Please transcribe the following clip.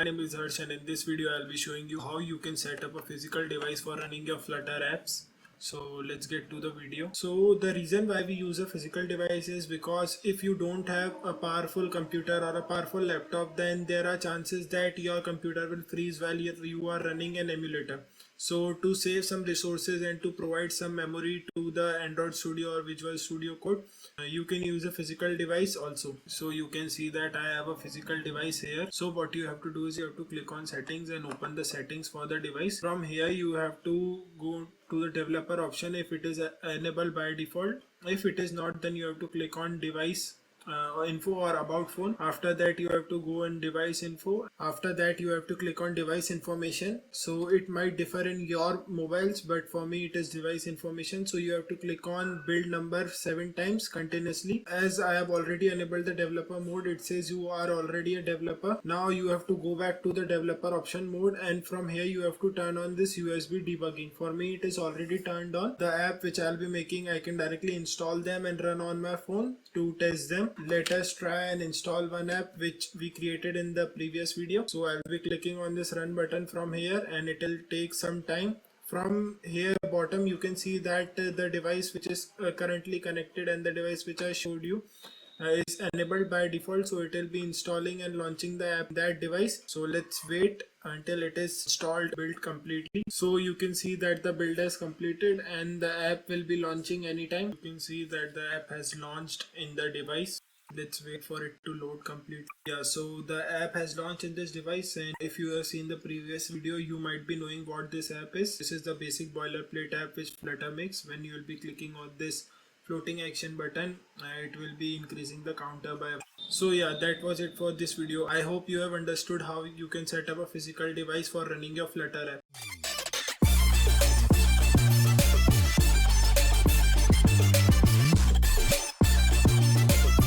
my name is Harsh, and in this video I'll be showing you how you can set up a physical device for running your Flutter apps. So let's get to the video. So the reason why we use a physical device is because if you don't have a powerful computer or a powerful laptop, then there are chances that your computer will freeze while you are running an emulator. So to save some resources and to provide some memory to the Android Studio or Visual Studio Code, you can use a physical device also. So you can see that I have a physical device here. So what you have to do is you have to click on settings and open the settings for the device. From here you have to go to the developer option if it is enabled by default. If it is not, then you have to click on device info or about phone. After that you have to go in device info. After that you have to click on device information. So it might differ in your mobiles, but for me it is device information. So you have to click on build number 7 times continuously. As I have already enabled the developer mode, it says you are already a developer. Now you have to go back to the developer option mode, and from here you have to turn on this USB debugging. For me it is already turned on. The app which I'll be making, I can directly install them and run on my phone to test them. Let us try and install one app which we created in the previous video. So I'll be clicking on this run button from here, and it will take some time. From here bottom you can see that the device which is currently connected and the device which I showed you is enabled by default, so it will be installing and launching the app that device. So let's wait until it is installed, built completely. So you can see that the build has completed and the app will be launching anytime. You can see that the app has launched in the device. Let's wait for it to load completely. Yeah, so the app has launched in this device, and if you have seen the previous video, you might be knowing what this app is. This is the basic boilerplate app which Flutter makes. When you will be clicking on this floating action button, it will be increasing the counter by. So yeah, that was it for this video. I hope you have understood how you can set up a physical device for running your Flutter app.